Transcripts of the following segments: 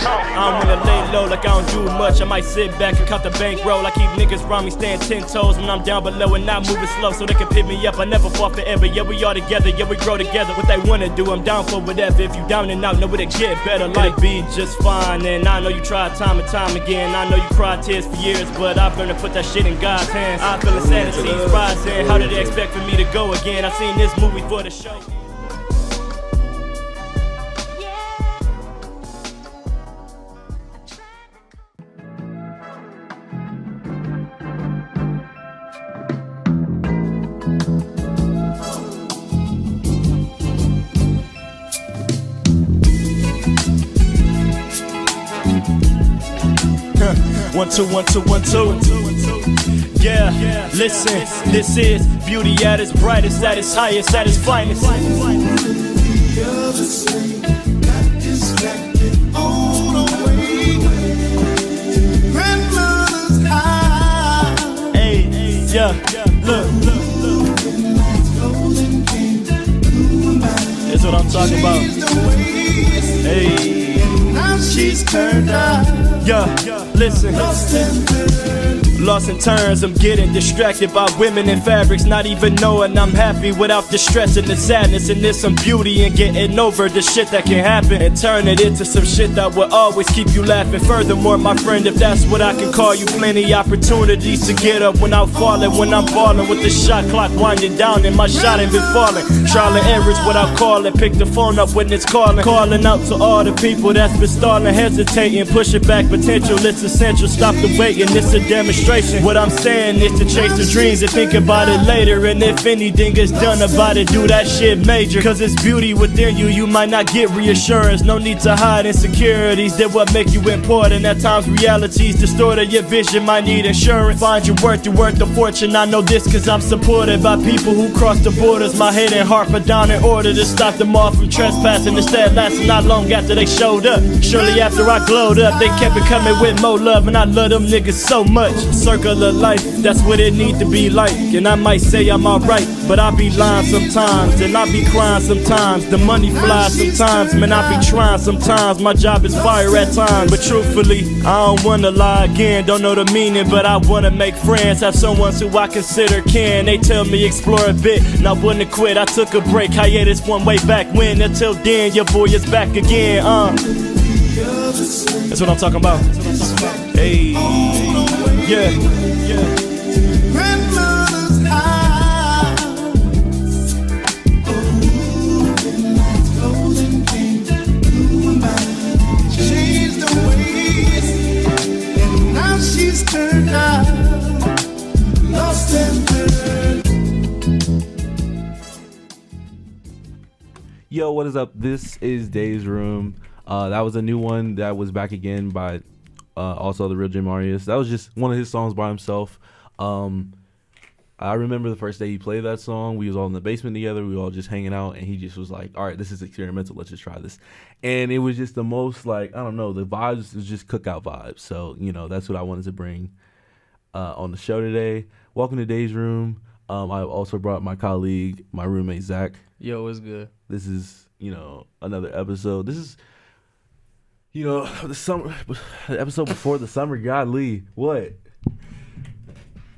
I don't wanna lay low like I don't do much. I might sit back and count the bankroll. I keep niggas around me staying 10 toes when I'm down below and not moving slow so they can pick me up. I never fall forever. Yeah, we all together. Yeah, we grow together. What they wanna do, I'm down for whatever. If you down and out, know it get better. Like be just fine. And I know you tried time and time again. I know you cried tears for years, but I've learned to put that shit in God's hands. I feel insanity's rising. How did they expect for me to go again? I seen this movie for the show. One, two, one, two, one, two. Yeah, listen, this is beauty at its brightest, at its highest, at its finest. Hey, yeah, look. That's what I'm talking about. Hey, now she's turned up. Yeah, listen. Lost in turns, I'm getting distracted by women and fabrics, not even knowing I'm happy without the stress and the sadness. And there's some beauty in getting over the shit that can happen and turn it into some shit that will always keep you laughing. Furthermore, my friend, if that's what I can call you, plenty opportunities to get up when I'm falling, when I'm balling with the shot clock winding down and my shot ain't been falling. Trial and errors without calling, pick the phone up when it's calling. Calling out to all the people that's been stalling, hesitating, pushing back potential. It's essential, stop the waiting, it's a demonstration. What I'm saying is to chase the dreams and think about it later. And if anything is done about it, do that shit major. Cause it's beauty within you, you might not get reassurance. No need to hide insecurities, they're what make you important. At times realities distorted, your vision might need insurance. Find your worth, you're worth a fortune. I know this cause I'm supported by people who cross the borders. My head and heart put down in order to stop them all from trespassing. Instead lasting not long after they showed up. Surely after I glowed up, they kept it coming with more love. And I love them niggas so much. Circle of life, that's what it need to be like. And I might say I'm alright, but I be lying sometimes, and I be crying sometimes. The money flies sometimes, man, I be trying sometimes. My job is fire at times, but truthfully, I don't wanna lie again. Don't know the meaning, but I wanna make friends. Have someone who I consider kin. They tell me explore a bit, and I wouldn't quit. I took a break, hiatus one way back when. Until then, your boy is back again. That's what I'm talking about. Hey, yeah, yeah. Grandmother's high. Golden king, changed the ways, and now she's turned out, lost and turned. Yo, what is up? This is Dave's Room. That was a new one that was back again by also the real Jim Arias. That was just one of his songs by himself. I remember the first day he played that song, we was all in the basement together, we were all just hanging out, and he just was like, all right, this is experimental, let's just try this. And it was just the most, like, I don't know, the vibes was just cookout vibes. So, you know, that's what I wanted to bring on the show today. Welcome to Dave's Room. I also brought my colleague, my roommate, Zach. Yo, what's good? This is, you know, another episode. This is, you know, the episode before the summer. Godly, what?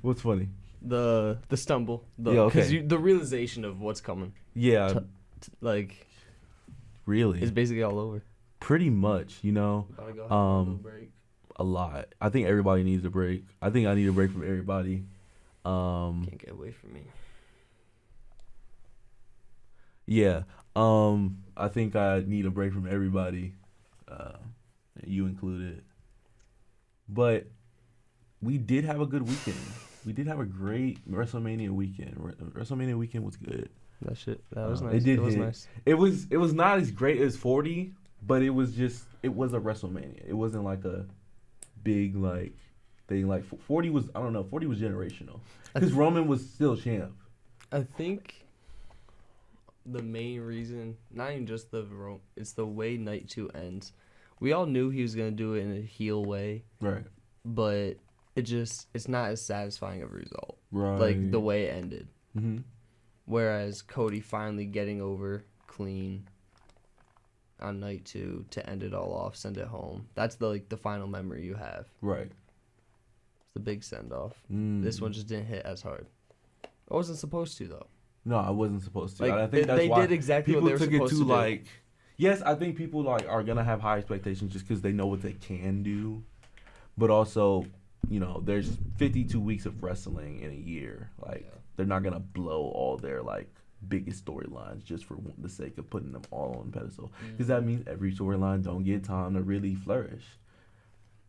What's funny? The stumble. Yeah, okay. The realization of what's coming. Yeah. Like, really? it's basically all over. Pretty much, you know. Gotta go have a little break. A lot. I think everybody needs a break. I think I need a break from everybody. Can't get away from me. Yeah. I think I need a break from everybody. You included. But we did have a good weekend. We did have a great WrestleMania weekend. WrestleMania weekend was good. That was nice. It did. It was hit. nice. It was not as great as 40, but it was a WrestleMania. It wasn't like a big like thing. Like 40 was, I don't know. 40 was generational because Roman was still champ. I think the main reason, not even just it's the way night 2 ends. We all knew he was gonna do it in a heel way, right? But it's not as satisfying of a result, right? Like the way it ended. Mm-hmm. Whereas Cody finally getting over clean, on night 2 to end it all off, send it home. That's the final memory you have. Right. It's the big send off. This one just didn't hit as hard. I wasn't supposed to though. No, I wasn't supposed to. Like, I think that's they why did exactly people what they were took supposed it to to do. like. Yes, I think people like are gonna have high expectations just because they know what they can do, but also, there's 52 weeks of wrestling in a year. Like they're not gonna blow all their like biggest storylines just for the sake of putting them all on pedestal, because that means every storyline don't get time to really flourish.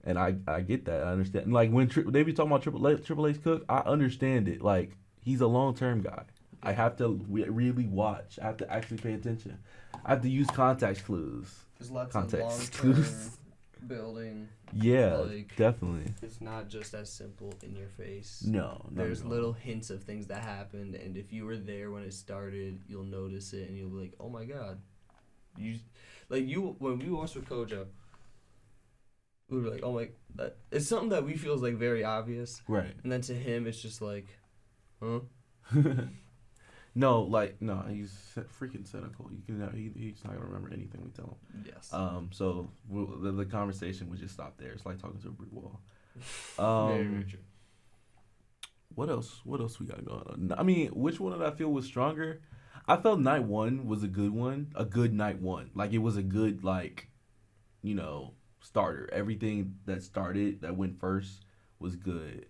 And I get that. I understand. Like when they be talking about Triple H Cook, I understand it. Like he's a long term guy. I have to really watch. I have to actually pay attention. I have to use context clues. There's lots Context of long-term clues. building. Yeah, Like, definitely. It's not just as simple in your face. No. There's little hints of things that happened, and if you were there when it started, you'll notice it, and you'll be like, "Oh my god!" When we watched with Kojo, we were like, "Oh my!" It's something that we feel is like very obvious, Right. and then to him, it's just like, "Huh?" No, he's freaking cynical. He's not gonna remember anything we tell him. Yes. So the conversation would just stop there. It's like talking to a brick wall. Very, very true. What else we got going on? I mean, which one did I feel was stronger? I felt night 1 was a good one. A good night 1. Like it was a good starter. Everything that went first was good.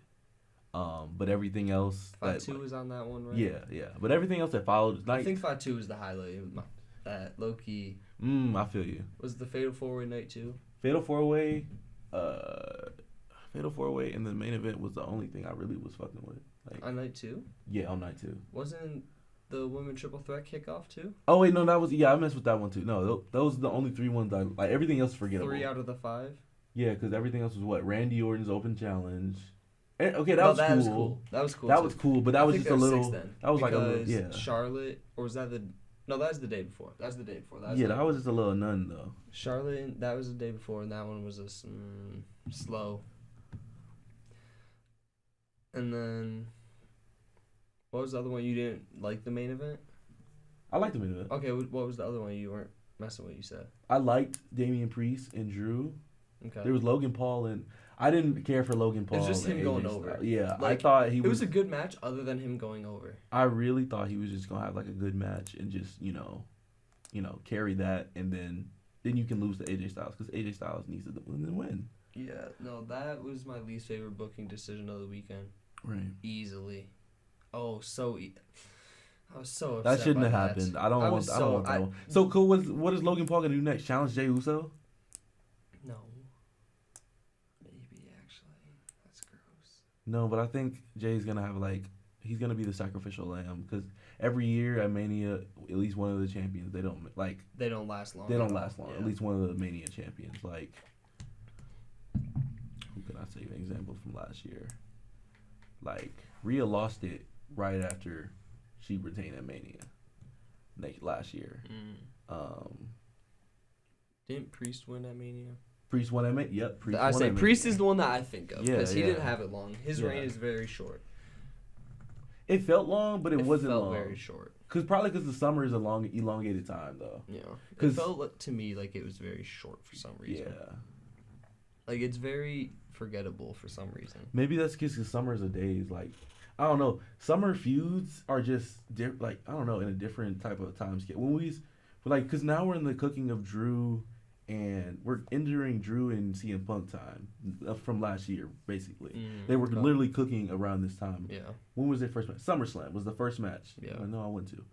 But everything else. Fight 2 was on that one, right? Yeah. But everything else that followed, I think Fight 2 was the highlight. That low key. I feel you. Was the Fatal 4-Way night 2? Fatal 4-Way, and the main event was the only thing I really was fucking with. Like On night 2? Yeah, on night 2. Wasn't the women triple threat kickoff too? Oh wait, no, I messed with that one too. No, those are the only 3 ones I like. Everything else forgettable. 3 out of the 5. Yeah, because everything else was what Randy Orton's open challenge. And, okay, that was cool. That was cool. That too. was cool, but that was just a little. 6 then, that was like a little. Yeah. Charlotte, or was that the? No, that was the day before. That was the day before. That was just a little none though. Charlotte, that was the day before, and that one was a slow. And then, what was the other one? You didn't like the main event? I liked the main event. Okay, what was the other one you weren't messing with? You said. I liked Damian Priest and Drew. Okay. There was Logan Paul and. I didn't care for Logan Paul. It was just him and going AJ over. Styles. Yeah, Like, I thought he was. It was a good match, other than him going over. I really thought he was just gonna have like a good match and just carry that, and then you can lose to AJ Styles because AJ Styles needs to win. Yeah, no, that was my least favorite booking decision of the weekend. Right. Easily. Oh, I was so upset. That shouldn't by have happened. I don't want that one. So cool. What is Logan Paul gonna do next? Challenge Jey Uso? No. Maybe actually, that's gross. No, but I think Jay's gonna have he's gonna be the sacrificial lamb because every year at Mania, at least one of the champions they don't last long. They don't last long. Yeah. At least one of the Mania champions. Like, who can I say an example from last year? Like Rhea lost it right after she retained at Mania last year. Didn't Priest win at Mania? Priest won at Mania. Yep. Priest is the one that I think of because he Yeah. didn't have it long. His reign is very short. It felt long, but it wasn't felt long. very short. Probably because the summer is a long, elongated time, though. Yeah. It felt to me like it was very short for some reason. Yeah. Like, it's very forgettable for some reason. Maybe that's because summer's a days. Like, I don't know. Summer feuds are just, I don't know, in a different type of time scale. Because now we're in the cooking of Drew, and we're entering Drew and CM Punk time from last year, basically. They were literally cooking around this time. Yeah. When was their first match? SummerSlam was the first match. Yeah. I know I went to.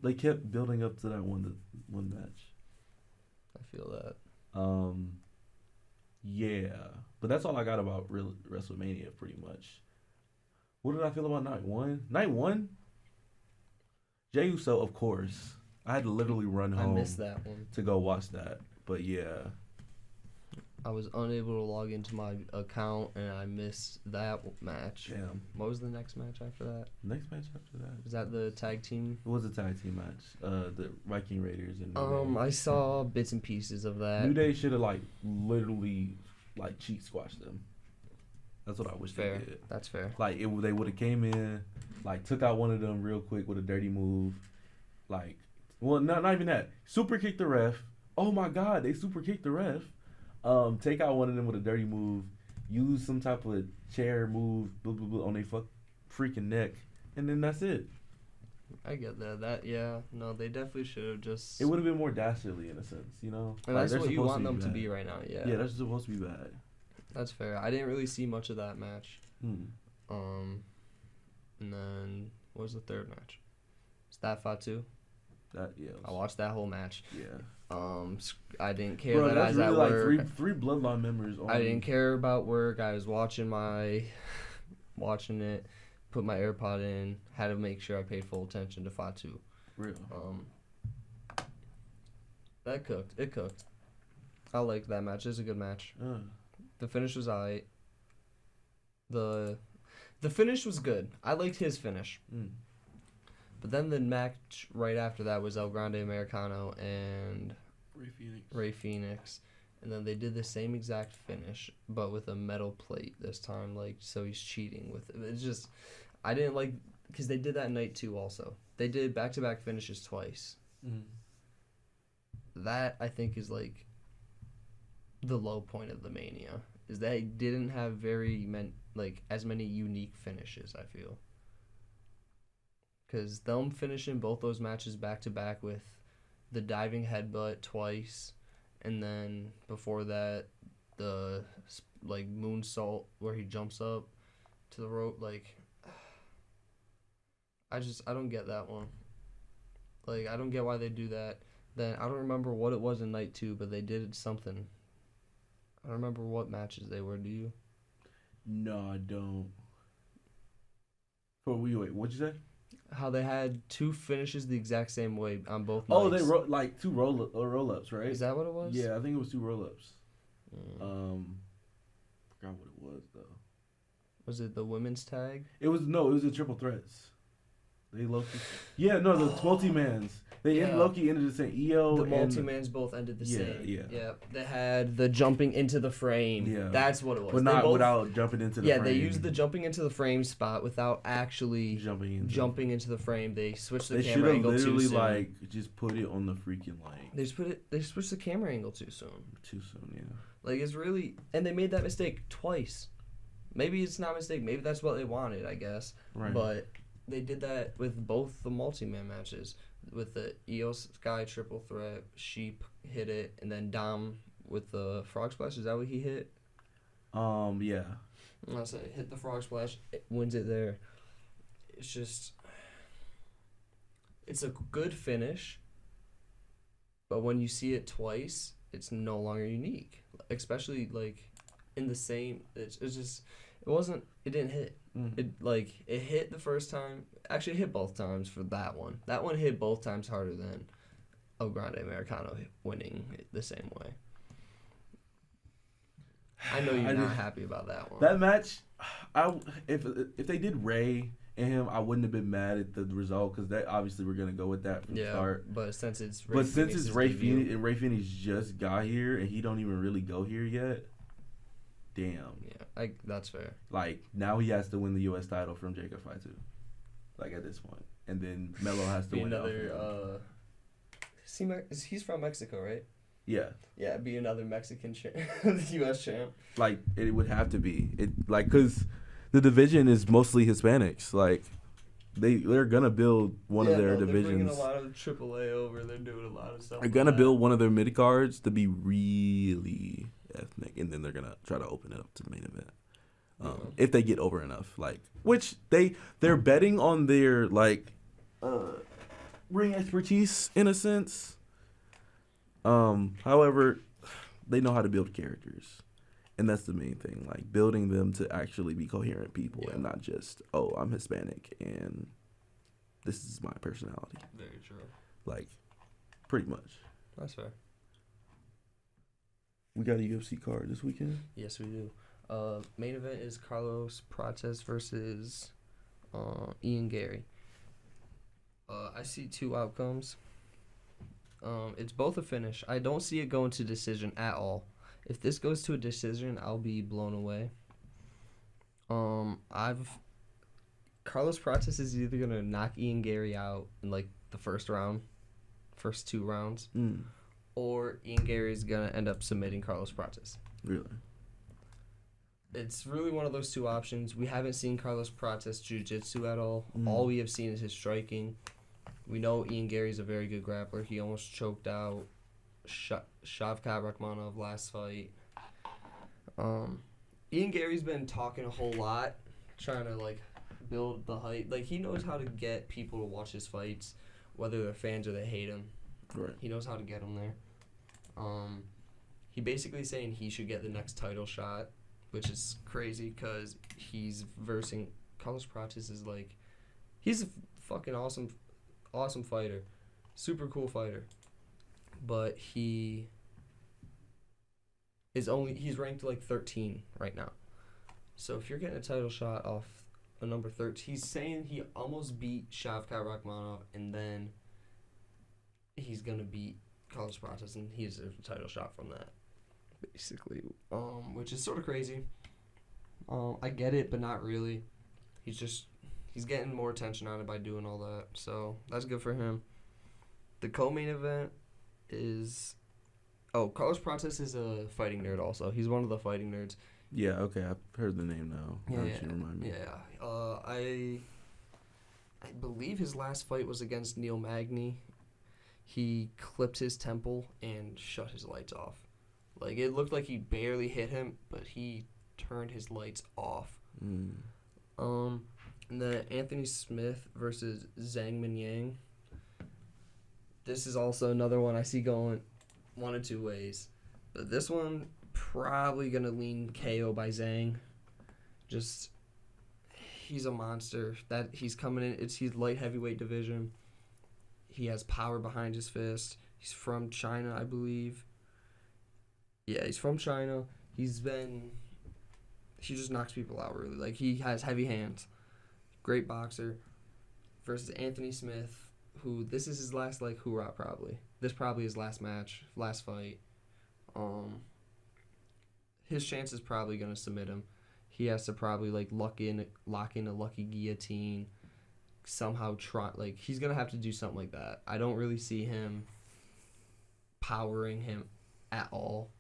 They kept building up to that one match. I feel that. Yeah. But that's all I got about WrestleMania, pretty much. What did I feel about night 1? Night 1? Jey Uso, of course. I had to literally run home. I missed that one. To go watch that. But yeah. I was unable to log into my account, and I missed that match. Damn. What was the next match after that? Next match after that? Was that the tag team? It was a tag team match. The Viking Raiders and New Day. I saw bits and pieces of that. New Day should have literally cheat squashed them. That's what I wish Fair. they did. That's fair. They would have came in, took out one of them real quick with a dirty move, Well, not even that. Super kicked the ref. Oh my God, they super kicked the ref. Take out one of them with a dirty move. Use some type of chair move, blah, blah, blah, on their freaking neck, and then that's it. I get that. No, they definitely should have just. It would have been more dastardly in a sense, you know. And like, that's what you want them bad. to be right now. Yeah. Yeah, that's supposed to be bad. That's fair. I didn't really see much of that match. Hmm. And then what was the third match? Is that Fatu? That yeah. I watched that whole match. Yeah. I didn't care Bro, that I was really at like work. three bloodline members. I didn't care about work. I was watching it. Put my AirPod in. Had to make sure I paid full attention to Fatu. Real. That cooked. It cooked. I liked that match. It was a good match. The finish was alright. The finish was good. I liked his finish. But then the match right after that was El Grande Americano and Ray Phoenix. And then they did the same exact finish, but with a metal plate this time. Like, so he's cheating with it. It's just, I didn't like, because they did that night too also. They did back-to-back finishes twice. That, I think, is like the low point of the Mania. Is they didn't have as many unique finishes, I feel. Because them finishing both those matches back-to-back with the diving headbutt twice, and then before that, the moonsault where he jumps up to the rope, I don't get that one. Like, I don't get why they do that. Then I don't remember what it was in night 2, but they did something. I don't remember what matches they were. Do you? No, I don't. Wait, what'd you say? How they had 2 finishes the exact same way on both nights. Oh, they wrote 2 roll-ups, right? Is that what it was? Yeah, I think it was 2 roll-ups. Forgot what it was though. Was it the women's tag? It was the triple threats. They Loki. Yeah, no, the multi-mans. Loki ended the same. The multi-mans both ended the same. Yeah. They had the jumping into the frame. Yeah. That's what it was. But not without jumping into the frame. Yeah, they used the jumping into the frame spot without actually jumping into the frame. They switched the camera angle too soon. They should have literally just put it on the freaking line. They switched the camera angle too soon. Too soon, yeah. Like, it's really, and they made that mistake twice. Maybe it's not a mistake. Maybe that's what they wanted, I guess. Right. But they did that with both the multi-man matches. With the Io Sky triple threat, Sheep hit it, and then Dom with the frog splash. Is that what he hit? Yeah. I say hit the frog splash, it wins it there. It's just, it's a good finish, but when you see it twice, it's no longer unique. Especially in the same. It didn't hit. It hit the first time. Actually, it hit both times for that one. That one hit both times harder than El Grande Americano winning it the same way. I know you're not happy about that one. That match, if they did Ray and him, I wouldn't have been mad at the result because they obviously were gonna go with that from the start. But since it's Ray Phoenix and Ray Phoenix just got here and he don't even really go here yet. Damn. Yeah, that's fair. Now he has to win the U.S. title from Jacob Fatu. At this point. And then Melo has to win another, he's from Mexico, right? Yeah. Yeah, be another Mexican champ, the U.S. champ. It would have to be. Because the division is mostly Hispanics. They're going to build one of their divisions. They're bringing a lot of AAA over. They're doing a lot of stuff. They're going to build one of their mid-cards to be really ethnic, and then they're going to try to open it up to the main event. If they get over enough, which they're betting on their ring expertise in a sense. However, they know how to build characters, and that's the main thing. Building them to actually be coherent people and not just I'm Hispanic and this is my personality. Very true. Pretty much. That's fair. We got a UFC card this weekend. Yes, we do. Main event is Carlos Prates versus Ian Gary. I see 2 outcomes. It's both a finish. I don't see it going to decision at all. If this goes to a decision, I'll be blown away. Carlos Prates is either gonna knock Ian Gary out in the first round, first 2 rounds, or Ian Gary's going to end up submitting Carlos Prates. Really? It's really one of those 2 options. We haven't seen Carlos Prates jiu-jitsu at all. All we have seen is his striking. We know Ian Gary's a very good grappler. He almost choked out Shavkat Rakhmonov last fight. Ian Gary's been talking a whole lot, trying to, like, build the hype. Like, he knows how to get people to watch his fights, whether they're fans or they hate him. Right. He knows how to get them there. He basically saying he should get the next title shot, which is crazy because he's versing Carlos Prates is like, he's a fucking awesome fighter, super cool fighter, but he's ranked like 13 right now. So if you're getting a title shot off a number 13, he's saying he almost beat Shavkat Rakhmonov and then he's gonna beat Carlos Prates and he deserves a title shot from that, basically, which is sort of crazy. I get it, but not really. He's getting more attention on it by doing all that, so that's good for him. The co-main event is, Carlos Prates is a fighting nerd also. He's one of the fighting nerds. Yeah, okay, I've heard the name now. Yeah, That should remind me. Yeah. I believe his last fight was against Neil Magny. He clipped his temple and shut his lights off. Like, it looked like he barely hit him, but he turned his lights off. And then Anthony Smith versus Zhang Minyang. This is also another one I see going one of 2 ways. But this one, probably going to lean KO by Zhang. Just, he's a monster. That he's coming in, he's light heavyweight division. He has power behind his fist. He's from China, I believe. Yeah, he's from China. He just knocks people out, really. Like, he has heavy hands. Great boxer. Versus Anthony Smith, who, this is his last, like, hoorah, probably. This probably his last match, last fight. His chance is probably going to submit him. He has to probably, like, lock in a lucky guillotine. Somehow he's going to have to do something like that. I don't really see him powering him at all.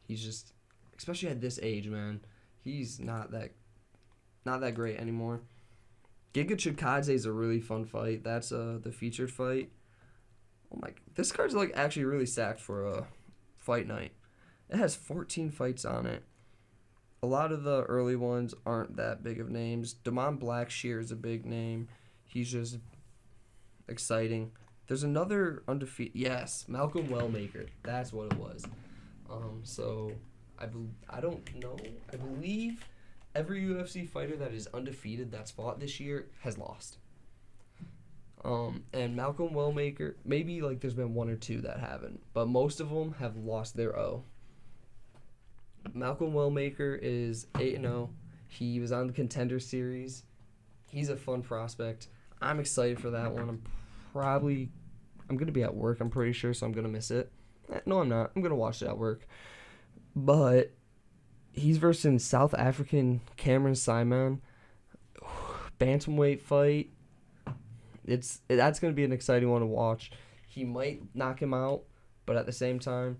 He's just, especially at this age, man, he's not that great anymore. Giga Chikadze is a really fun fight. That's the featured fight. Oh my, this card's like actually really stacked for a fight night. It has 14 fights on it. A lot of the early ones aren't that big of names. Damon Blackshear is a big name. He's just exciting. There's another undefeated. Yes, Malcolm Wellmaker. That's what it was. So I don't know. I believe every UFC fighter that is undefeated that's fought this year has lost. And Malcolm Wellmaker, maybe like there's been 1 or 2 that haven't, but most of them have lost their O. Malcolm Wellmaker is 8-0. He was on the Contender Series. He's a fun prospect. I'm excited for that one. I'm going to be at work, I'm pretty sure, so I'm going to miss it. No, I'm not. I'm going to watch it at work. But he's versus South African Cameron Simon. Bantamweight fight. That's going to be an exciting one to watch. He might knock him out, but at the same time,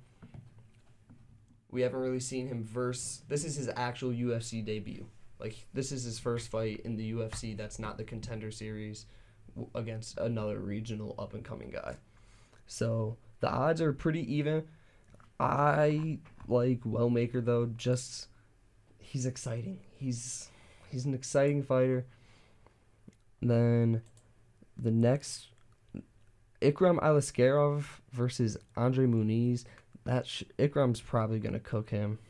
we haven't really seen him verse. This is his actual UFC debut. Like, this is his first fight in the UFC that's not the Contender Series against another regional up-and-coming guy. So, the odds are pretty even. I like Wellmaker, though. Just, he's exciting. He's an exciting fighter. Then, the next, Ikram Aliskerov versus Andre Muniz. Ikram's probably going to cook him.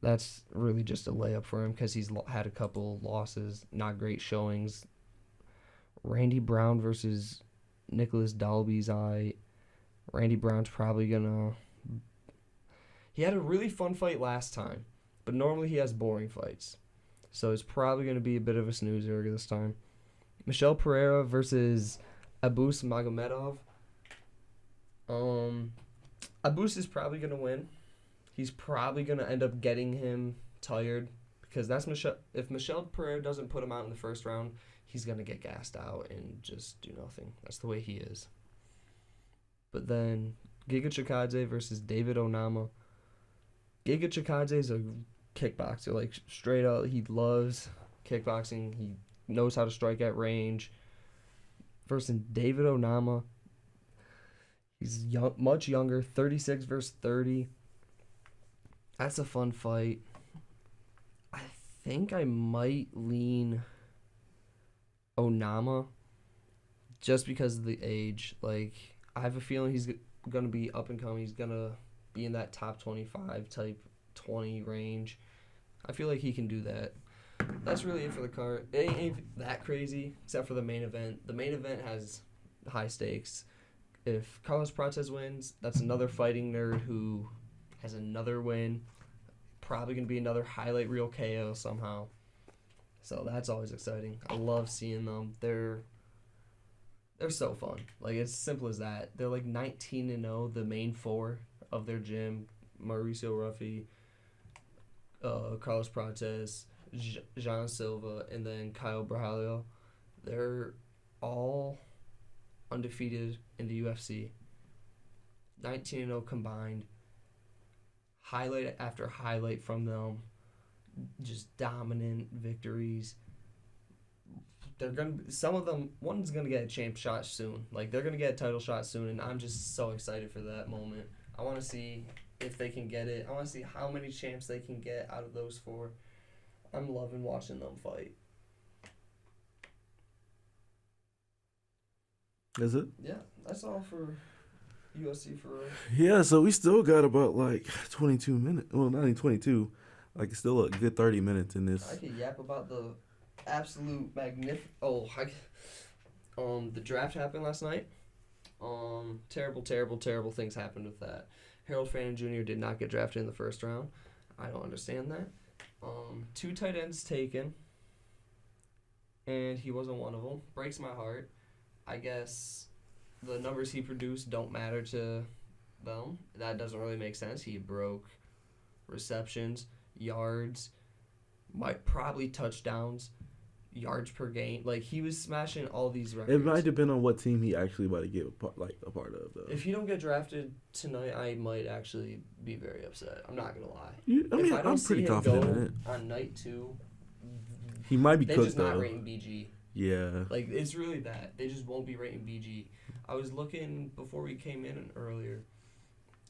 That's really just a layup for him because he's had a couple losses, not great showings. Randy Brown versus Nicholas Dalby's eye. Randy Brown's probably going to... He had a really fun fight last time, but normally he has boring fights. So it's probably going to be a bit of a snoozer this time. Michel Pereira versus Abus Magomedov. Abus is probably going to win. He's probably going to end up getting him tired because that's if Michel Pereira doesn't put him out in the first round, he's going to get gassed out and just do nothing. That's the way he is. But then Giga Chikadze versus David Onama. Giga Chikadze is a kickboxer, like straight up. He loves kickboxing. He knows how to strike at range. Versus David Onama. He's young, much younger, 36 versus 30. That's a fun fight. I think I might lean Onama just because of the age. Like, I have a feeling he's going to be up and coming. He's going to be in that top 25 type 20 range. I feel like he can do that. That's really it for the card. It ain't that crazy, except for the main event. The main event has high stakes. If Carlos Prates wins, that's another fighting nerd who has another win. Probably going to be another highlight reel KO somehow. So that's always exciting. I love seeing them. They're so fun. Like, it's simple as that. They're like 19-0, the main four of their gym. Mauricio Ruffy, Carlos Prates, Jean Silva, and then Kyle Brahalio. They're all undefeated in the UFC. 19-0 combined. Highlight after highlight from them. Just dominant victories. Some of them, one's gonna get a champ shot soon. Like, they're gonna get a title shot soon, and I'm just so excited for that moment. I want to see if they can get it. I want to see how many champs they can get out of those four. I'm loving watching them fight. Is it? Yeah, that's all for UFC for. Yeah, so we still got about like 22 minutes. Well, not even 22. Like, still a good 30 minutes in this. I could yap about the absolute magnificent. The draft happened last night. Terrible things happened with that. Harold Fannin Jr. did not get drafted in the first round. I don't understand that. 2 tight ends taken, and he wasn't one of them. Breaks my heart. I guess the numbers he produced don't matter to them. That doesn't really make sense. He broke receptions, yards, probably touchdowns, yards per game. Like, he was smashing all these records. It might depend on what team he actually about to get a part of, though. If he don't get drafted tonight, I might actually be very upset. I'm not gonna lie. I'm pretty confident in it. On night 2, He might be they're cooked, just not though. rating BG. Yeah. Like, it's really that. They just won't be rating BG. I was looking before we came in earlier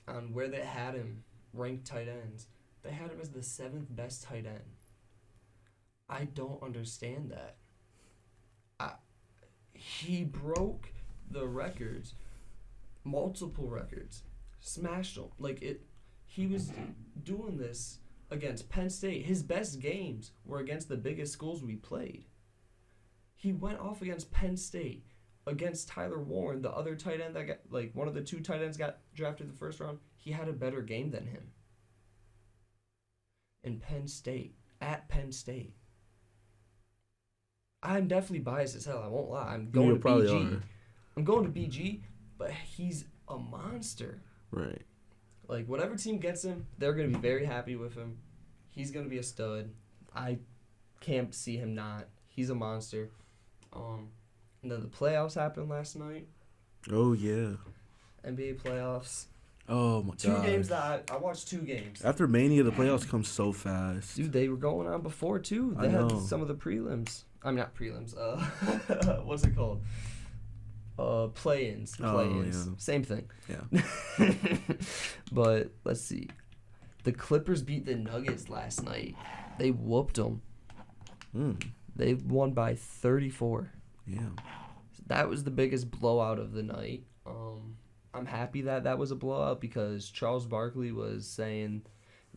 on where they had him ranked tight ends. They had him as the 7th best tight end. I don't understand that. He broke the records, multiple records, smashed them. He was doing this against Penn State. His best games were against the biggest schools we played. He went off against Penn State, against Tyler Warren, the other tight end that got, one of the 2 tight ends got drafted in the first round. He had a better game than him. In Penn State, at Penn State. I'm definitely biased as hell, I won't lie. I'm going to BG. I'm going to BG, but he's a monster. Right. Like, whatever team gets him, they're going to be very happy with him. He's going to be a stud. I can't see him not. He's a monster. And then the playoffs happened last night. Oh, yeah. NBA playoffs. Oh, my God. 2 games that I watched 2 games. After Mania, the playoffs come so fast. Dude, they were going on before, too. They had some of the prelims. I mean, not prelims. What's it called? Play-ins. Play-ins. Yeah. Same thing. Yeah. But let's see. The Clippers beat the Nuggets last night. They whooped them. They won by 34. Yeah. That was the biggest blowout of the night. I'm happy that was a blowout because Charles Barkley was saying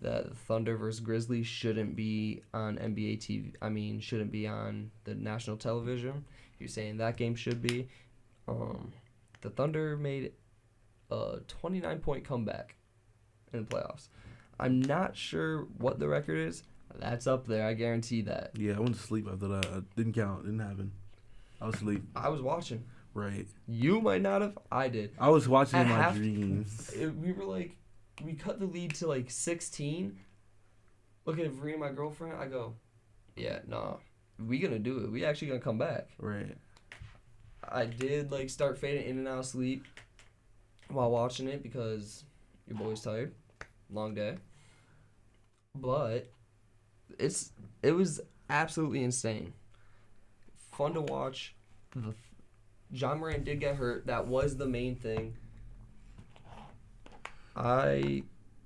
that Thunder versus Grizzlies shouldn't be on NBA TV. I mean, shouldn't be on the national television. He was saying that game should be. The Thunder made a 29-point comeback in the playoffs. I'm not sure what the record is. That's up there. I guarantee that. Yeah, I went to sleep after that. I didn't count. Didn't happen. I was asleep. I was watching. Right. You might not have. I did. I was watching in At my half- dreams. We cut the lead to 16. Look at Verena, my girlfriend. I go, yeah, nah, we gonna do it. We actually gonna come back. Right. I did start fading in and out of sleep. while watching it because your boy's tired. Long day. But it was absolutely insane. Fun to watch. John Moran did get hurt. That was the main thing. I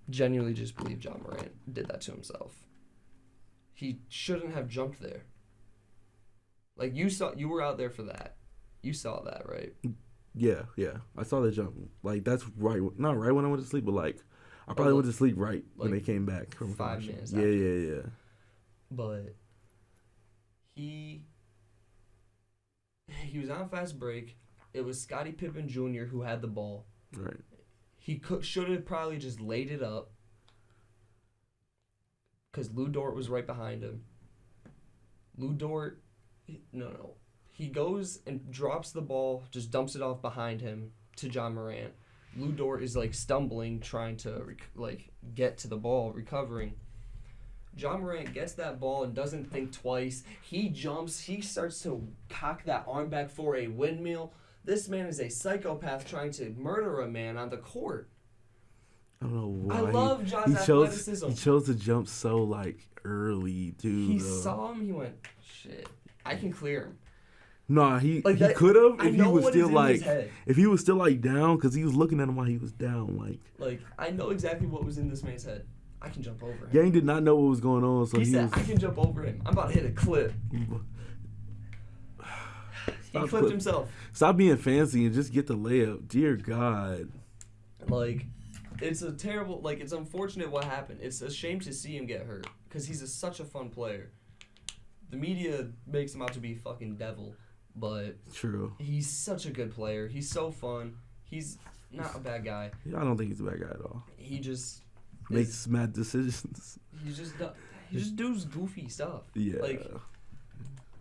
genuinely just believe John Moran did that to himself. He shouldn't have jumped there. Like, you were out there for that. You saw that, right? Yeah. I saw the jump. Like, that's right. Not right when I went to sleep, but like, I probably went to sleep right when they came back from 5 minutes. Yeah. But he was on fast break. It was Scottie Pippen Jr. who had the ball. Right. He should have probably just laid it up because Lou Dort was right behind him. Lou Dort, no. He goes and drops the ball, just dumps it off behind him to John Morant. Lou Dort is like stumbling, trying to get to the ball, recovering. John Morant gets that ball and doesn't think twice. He jumps. He starts to cock that arm back for a windmill. This man is a psychopath trying to murder a man on the court. I don't know why. I love John's athleticism. He chose to jump so like early, dude. He saw him. He went, shit, I can clear him. Nah, he could have if he was still like if he was still like down because he was looking at him while he was down like I know exactly what was in this man's head. I can jump over him. Gang did not know what was going on, so he said, I can jump over him. I'm about to hit a clip. He clipped himself. Stop being fancy and just get the layup. Dear God. Like, it's a terrible, like, it's unfortunate what happened. It's a shame to see him get hurt because he's such a fun player. The media makes him out to be fucking devil, but true. He's such a good player. He's so fun. He's not a bad guy. I don't think he's a bad guy at all. He just makes mad decisions. He just does goofy stuff. Yeah. Like,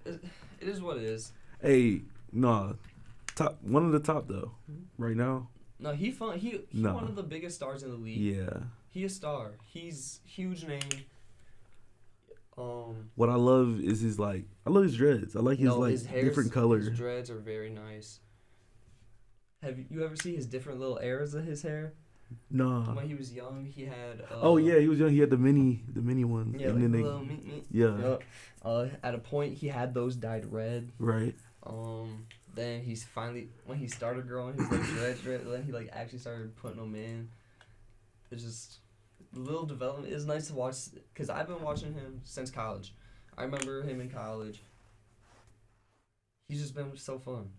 it is what it is. Hey, no, one of the top though, right now. No, he fun. He one of the biggest stars in the league. Yeah. He a star. He's huge name. What I love is I love his dreads. I like his different colors. His dreads are very nice. Have you ever seen his different little eras of his hair? No. When he was young, he had. Oh yeah, he was young. He had the mini ones. Yeah, and like then yeah. At a point, he had those dyed red. Right. Then he's finally when he started growing his dreads. Then he actually started putting them in. It's just the little development is nice to watch because I've been watching him since college. I remember him in college. He's just been so fun.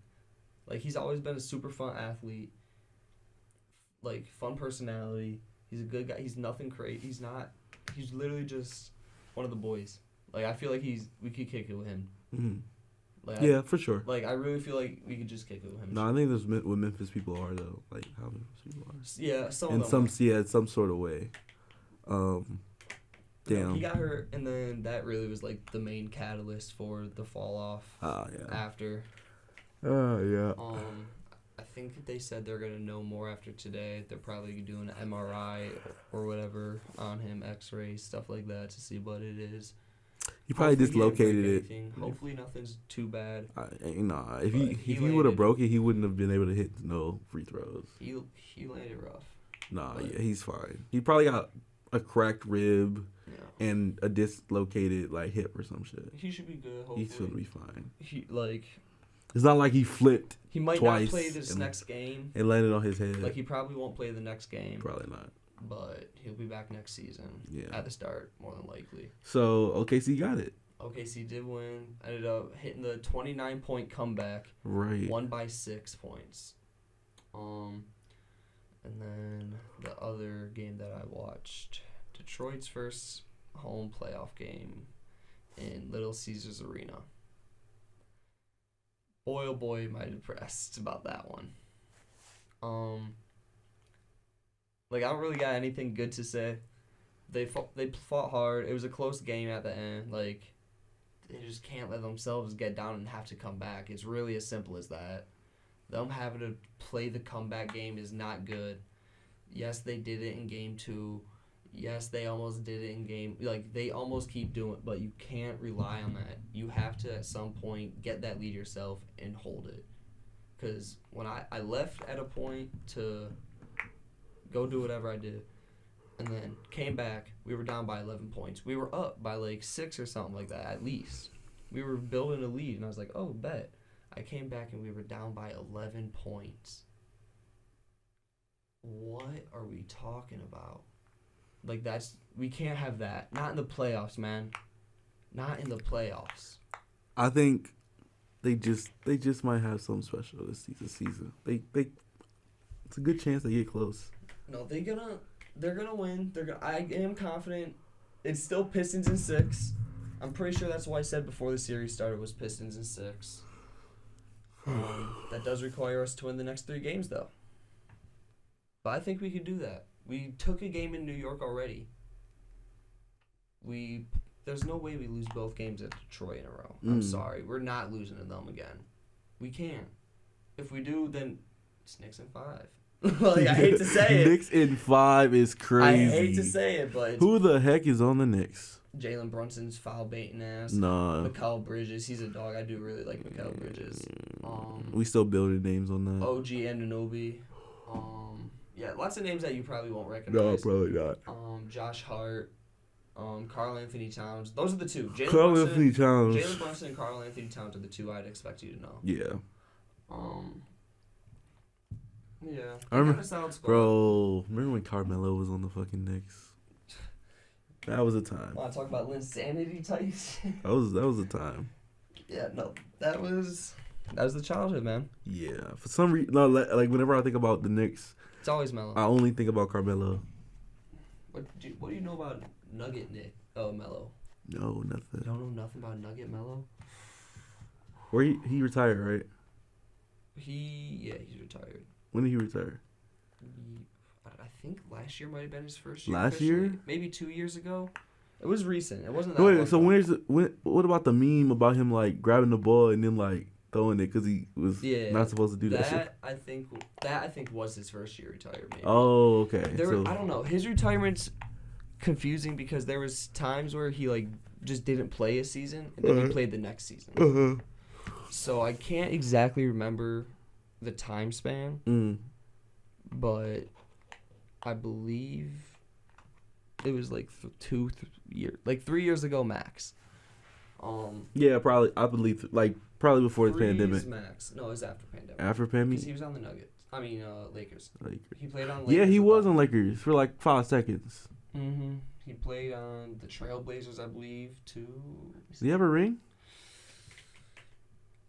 Like, he's always been a super fun athlete. Like, fun personality. He's a good guy. He's nothing crazy. He's literally just one of the boys. Like, I feel like we could kick it with him. Mm-hmm. Like, yeah, for sure. Like, I really feel like we could just kick it with him. No, I think that's what Memphis people are, though. Like, how Memphis people are. Yeah, some sort of way. Damn. No, he got hurt, and then that really was, like, the main catalyst for the fall off. Yeah. After. Yeah. I think they said they're going to know more after today. They're probably doing an MRI or whatever on him, x-rays, stuff like that to see what it is. He probably dislocated it. Hopefully nothing's too bad. If he would have broke it, he wouldn't have been able to hit no free throws. He landed rough. Yeah, he's fine. He probably got a cracked rib and a dislocated hip or some shit. He should be good. Hopefully. He should be fine. It's not like he flipped. He might not play this next game. It landed on his head. Like, he probably won't play the next game. Probably not. But he'll be back next season. Yeah. At the start, more than likely. So OKC got it. OKC did win. Ended up hitting the 29-point comeback. Right. Won by 6 points. And then the other game that I watched, Detroit's first home playoff game in Little Caesars Arena. Boy, oh boy, am I depressed about that one. I don't really got anything good to say. They fought hard. It was a close game at the end. They just can't let themselves get down and have to come back. It's really as simple as that. Them having to play the comeback game is not good. Yes, they did it in game 2. Yes, they almost did it in game... they almost keep doing it, but you can't rely on that. You have to, at some point, get that lead yourself and hold it. Because when I left at a point to go do whatever I did. And then came back. We were down by 11 points. We were up by like 6 or something like that, at least. We were building a lead, and I was like, oh, bet. I came back, and we were down by 11 points. What are we talking about? Like, we can't have that. Not in the playoffs, man. Not in the playoffs. I think they just might have something special this season. They it's a good chance they get close. No, they're gonna win. I am confident. It's still Pistons in 6. I'm pretty sure that's what I said before the series started was Pistons in 6. That does require us to win the next 3 games, though. But I think we could do that. We took a game in New York already. There's no way we lose both games at Detroit in a row. I'm sorry. We're not losing to them again. We can't. If we do, then it's Knicks in 5. Like, I hate to say it. Knicks in 5 is crazy. I hate to say it, but who the heck is on the Knicks? Jalen Brunson's foul baiting ass. Nah. Mikal Bridges, he's a dog. I do really like Mikal Bridges. We still building names on that. OG Anunoby. Yeah, lots of names that you probably won't recognize. No, probably not. Josh Hart. Carl Anthony Towns. Those are the 2. Carl Anthony Towns. Jalen Brunson and Carl Anthony Towns are the 2 I'd expect you to know. Yeah. Yeah. I remember, bro. Remember when Carmelo was on the fucking Knicks? That was a time. Want to talk about Linsanity types? That was a time. Yeah, no, that was the childhood, man. Yeah, for some reason, like whenever I think about the Knicks, it's always Melo. I only think about Carmelo. What do you know about Nugget Nick? Oh, Melo. No, nothing. You don't know nothing about Nugget Melo? Where he retired, right? He's retired. When did he retire? I think last year might have been his first year. Last year? Maybe 2 years ago. It was recent. It wasn't that Wait, long so ago. what about the meme about him like grabbing the ball and then like throwing it because he was not supposed to do that shit? I think was his first year retired. Maybe. Oh, okay. I don't know. His retirement's confusing because there was times where he like just didn't play a season and then he played the next season. So I can't exactly remember the time span, but I believe it was like 2 years, like 3 years ago max. Yeah, probably. I believe probably before the pandemic. Max. No, it was after pandemic. After pandemic. Because he was on the Nuggets. I mean, Lakers. He played on. Lakers. Yeah, he was on Lakers for like 5 seconds. He played on the Trailblazers, I believe, too. Did he have a ring?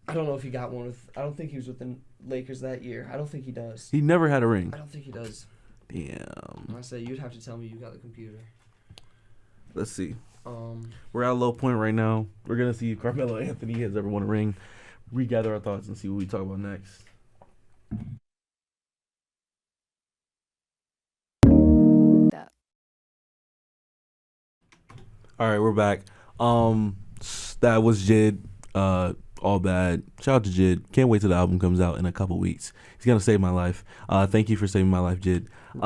I don't know if he got one with. I don't think he was with the Lakers that year. I don't think he does. He never had a ring. I don't think he does. Damn. I say you'd have to tell me you got the computer. Let's see. We're at a low point right now. We're gonna see if Carmelo Anthony has ever won a ring. Regather our thoughts and see what we talk about next. All right, we're back. That was Jid. All Bad. Shout out to Jid. Can't wait till the album comes out in a couple weeks. He's gonna save my life. Thank you for saving my life, Jid. Real.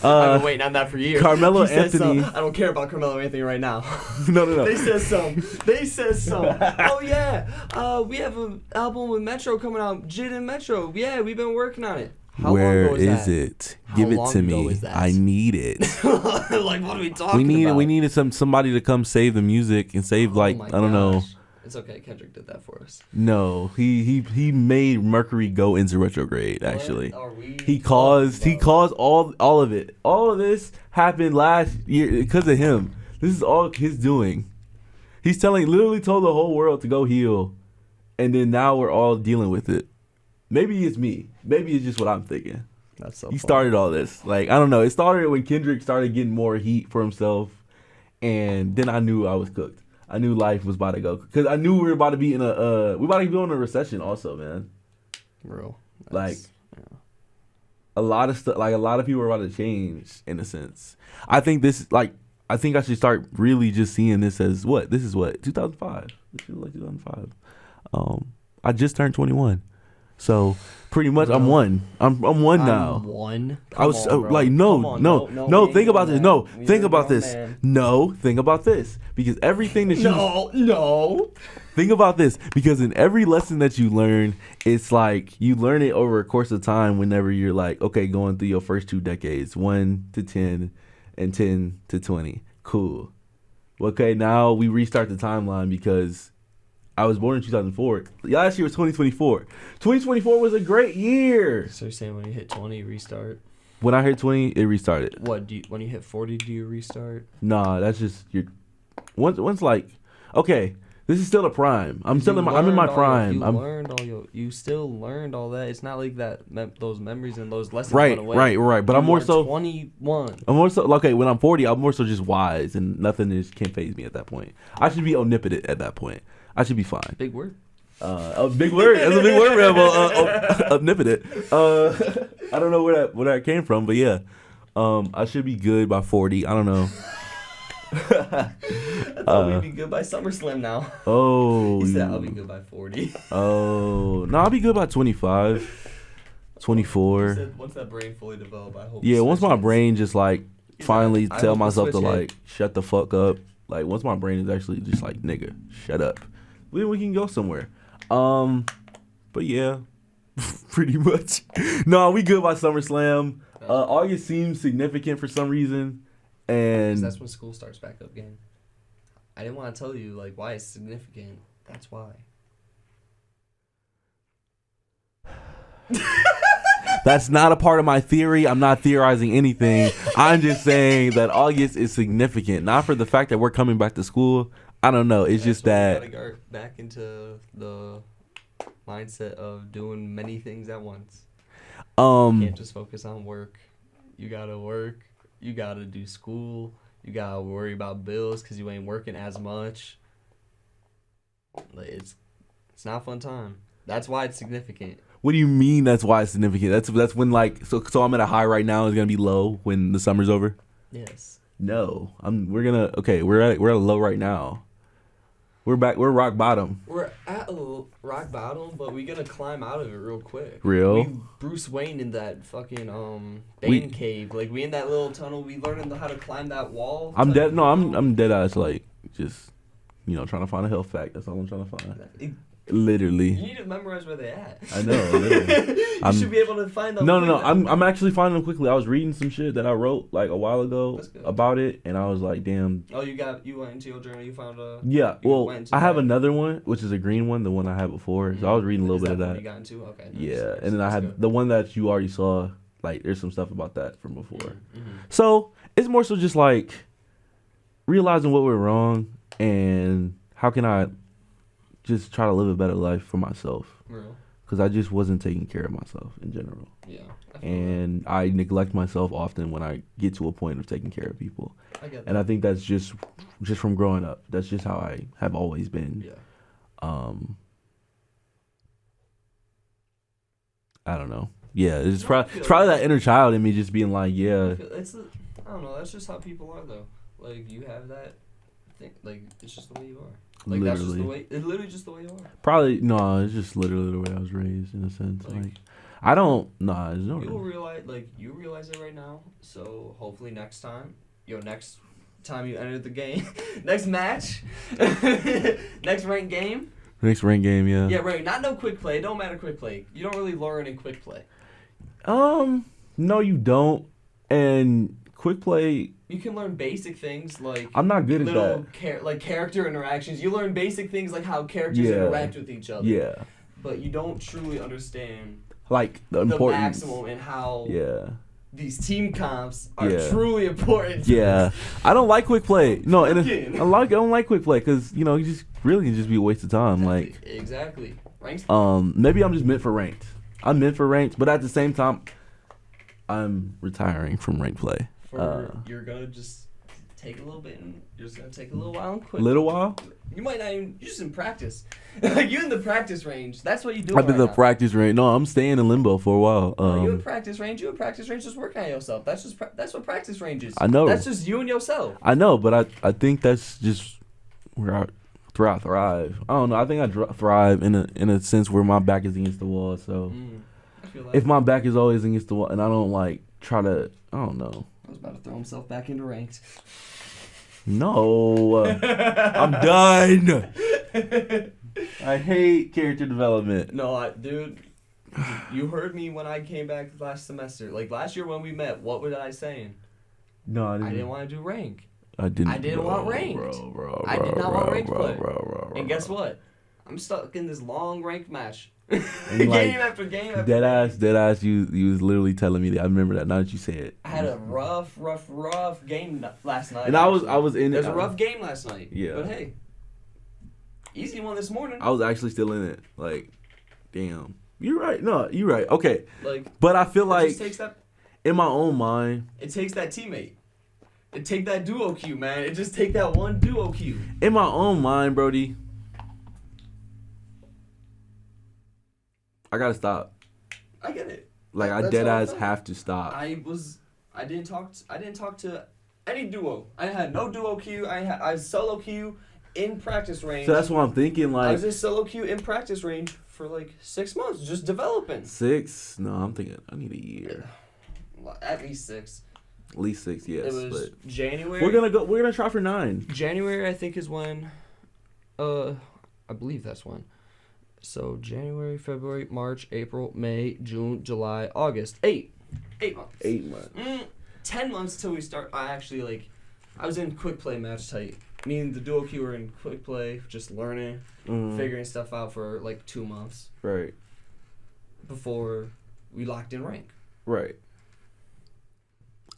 I've been waiting on that for years. Carmelo Anthony. I don't care about Carmelo Anthony right now. No. They said some. Oh yeah. We have an album with Metro coming out. Jid and Metro. Yeah, we've been working on it. How Where long ago is it? Give it to me. I need it. Like, what are we talking about? We needed somebody to come save the music and save I don't know. It's okay. Kendrick did that for us. No, he made Mercury go into retrograde. Actually, he caused all of it. All of this happened last year because of him. This is all his doing. He's literally told the whole world to go heal, and then now we're all dealing with it. Maybe it's me. Maybe it's just what I'm thinking. That's so. He started all this. Like, I don't know. It started when Kendrick started getting more heat for himself, and then I knew I was cooked. I knew life was about to go because I knew we were about to be in a a recession also, man. Real. A lot of stuff. Like, a lot of people are about to change in a sense. I think I should start really just seeing this as what? This is what? 2005. This is like 2005. I just turned 21. So Pretty much, I'm one. I'm one now. One. I was Come on, bro. like, Come no, on, no. we Think ain't about doing this. No, that. think You're a about grown this. man. No, think about this. Because everything that you No. think about this, because in every lesson that you learn, it's like you learn it over a course of time. Whenever you're like, okay, going through your first 2 decades, 1 to 10, and 10 to 20. Cool. Okay, now we restart the timeline because I was born in 2004. Last year was 2024. 2024 was a great year. So you're saying when you hit 20, you restart? When I hit 20, it restarted. What when you hit 40, do you restart? Nah, that's just your. Once like, okay, this is still a prime. I'm in my prime. You still learned all that. It's not like that those memories and those lessons Right, went away. right. But I'm more so 21. I'm more so okay. When I'm 40, I'm more so just wise, and nothing can't phase me at that point. I should be omnipotent at that point. I should be fine. Big word. A big word. That's a big word, Rambo. Omnipotent. I don't know where that came from, but yeah. I should be good by 40. I don't know. I thought we'd be good by SummerSlam now. Oh. He said I'll be good by 40. Oh. No, I'll be good by 25. 24. He said once that brain fully developed, I hope. Yeah, once my switches. brain just like finally I tell hope the myself to switch hit. like shut the fuck up. Like once my brain is actually just like nigga, shut up. Then we can go somewhere. But yeah, pretty much. No, we good by SummerSlam. August seems significant for some reason, and that's when school starts back up again. I didn't want to tell you like why it's significant. That's why. that's not a part of my theory. I'm not theorizing anything. I'm just saying that August is significant, not for the fact that we're coming back to school. I don't know. It's just that we gotta get back into the mindset of doing many things at once. You can't just focus on work. You gotta work. You gotta do school. You gotta worry about bills because you ain't working as much. Like, it's not a fun time. That's why it's significant. What do you mean? That's why it's significant. That's when like so I'm at a high right now. It's gonna be low when the summer's over. Yes. No, we're at a low right now. We're back. We're rock bottom. We're at rock bottom, but we're gonna climb out of it real quick. Real? We Bruce Wayne in that fucking Bane cave. Like we in that little tunnel. We learning how to climb that wall. I'm dead. No, I'm dead ass. Like just trying to find a health fact. That's all I'm trying to find. Literally. You need to memorize where they at. I know. Literally. You should be able to find them. No. I'm actually finding them quickly. I was reading some shit that I wrote like a while ago about it, and I was like, damn. Oh, you went into your journal. You found a. Yeah. Well, I have another one, which is a green one, the one I had before. Mm-hmm. So I was reading a little bit of that. One you got into? Okay. Nice. Yeah, and then I had the one that you already saw. Like, there's some stuff about that from before. Mm-hmm. So it's more so just like realizing what went wrong and how can I just try to live a better life for myself. Real. Because I just wasn't taking care of myself in general. Yeah. And I neglect myself often when I get to a point of taking care of people. I get that. And I think that's just from growing up. That's just how I have always been. Yeah. I don't know. Yeah, it's probably that inner child in me just being like, yeah. I don't know. That's just how people are, though. Like, you have that thing. Like, it's just the way you are. Like, literally. that's just the way. It's literally just the way you are. Probably no. It's just literally the way I was raised in a sense. Like I don't. Nah, there's no. You realize, you realize it right now. So hopefully next time you enter the game, next match, next ranked game. Next ranked game, yeah. Yeah, right. Not no quick play. It don't matter quick play. You don't really learn in quick play. No, you don't. And quick play. You can learn basic things like I'm not good at that. Like character interactions. You learn basic things like how characters interact with each other. Yeah. But you don't truly understand like the importance. Maximum and how these team comps are truly important. Yeah. I don't like quick play. No, and I don't like quick play because you just really can just be a waste of time. Exactly. Ranked. Maybe I'm just meant for ranked. I'm meant for ranked, but at the same time, I'm retiring from ranked play. You're gonna just take a little bit and you're just gonna take a little while and quit. Little while? You might not even. You're just in practice. Like you in the practice range. That's what you do. I'm in the practice range. No, I'm staying in limbo for a while. You in practice range. You in practice range. Just working on yourself. That's what practice range is. I know. That's just you and yourself. I know, but I think that's just where I thrive. I don't know. I think I thrive in a sense where my back is against the wall. So. I feel that. if my back is always against the wall and I don't like try to, I don't know. I was about to throw himself back into ranked. No, I'm done. I hate character development. No, dude, you heard me when I came back last semester. Like last year when we met, what was I saying? No, I didn't want to do rank. I didn't. I didn't want ranked. I did not want ranked play. And guess what? I'm stuck in this long ranked match. Game after game after game. Dead ass. You was literally telling me that. I remember that. Now that you say it. I had a rough game last night. And I was in it. It was a rough game last night. Yeah. But hey, easy one this morning. I was actually still in it. Like, damn. You're right. No, you're right. Okay. Like, but I feel like just takes that, in my own mind, it takes that teammate. It take that duo Q, man. It just take that one duo Q. In my own mind, Brody, I gotta stop. I get it. Like, I That's dead how I ass felt. have to stop. I didn't talk to any duo. I had no duo Q. I was solo Q in practice range. So that's what I'm thinking. I Like, was in solo Q in practice range for like 6 months, just developing. 6? No, I'm thinking I need a year. At least 6. At least 6, yes. It was But January. we're gonna try for 9. January, I think, is when. I believe that's when. So January, February, March, April, May, June, July, August. 8 months. 8 months. 10 months till we start. I was in quick play match tight. Me and the duo Q were in quick play, just learning, figuring stuff out for like 2 months Right. before we locked in rank. Right.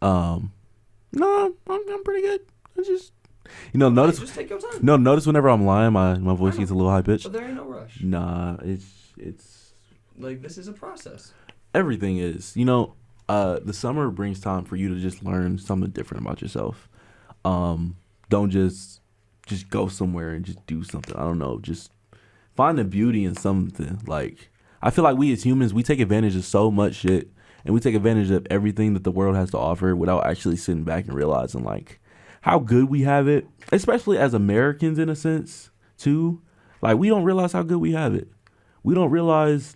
No, I'm pretty good. I just, notice. Just take your time. No, notice whenever I'm lying, my voice gets a little high pitched. But there ain't no rush. Nah, it's Like, this is a process. everything is. The summer brings time for you to just learn something different about yourself. Don't just go somewhere and just do something. I don't know. Just find the beauty in something. Like, I feel like we as humans, we take advantage of so much shit, and we take advantage of everything that the world has to offer without actually sitting back and realizing like how good we have it, especially as Americans in a sense too. Like, we don't realize how good we have it. We don't realize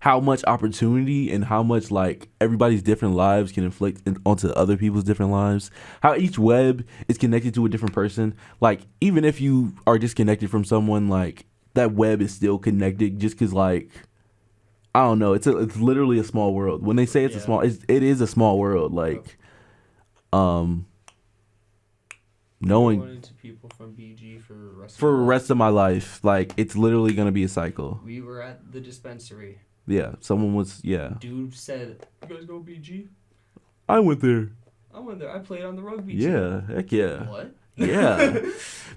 how much opportunity and how much like everybody's different lives can inflict onto other people's different lives. How each web is connected to a different person. Like, even if you are disconnected from someone, like, that web is still connected just because, like, I don't know. It's literally a small world. When they say it is a small world. Like, knowing Going into people from BG for the rest of my life, like, it's literally gonna be a cycle. We were at the dispensary. Yeah, someone was. Yeah, Dude said, "You guys go BG?" I went there. I went there. I played on the rugby team. Yeah, heck yeah. What? Yeah.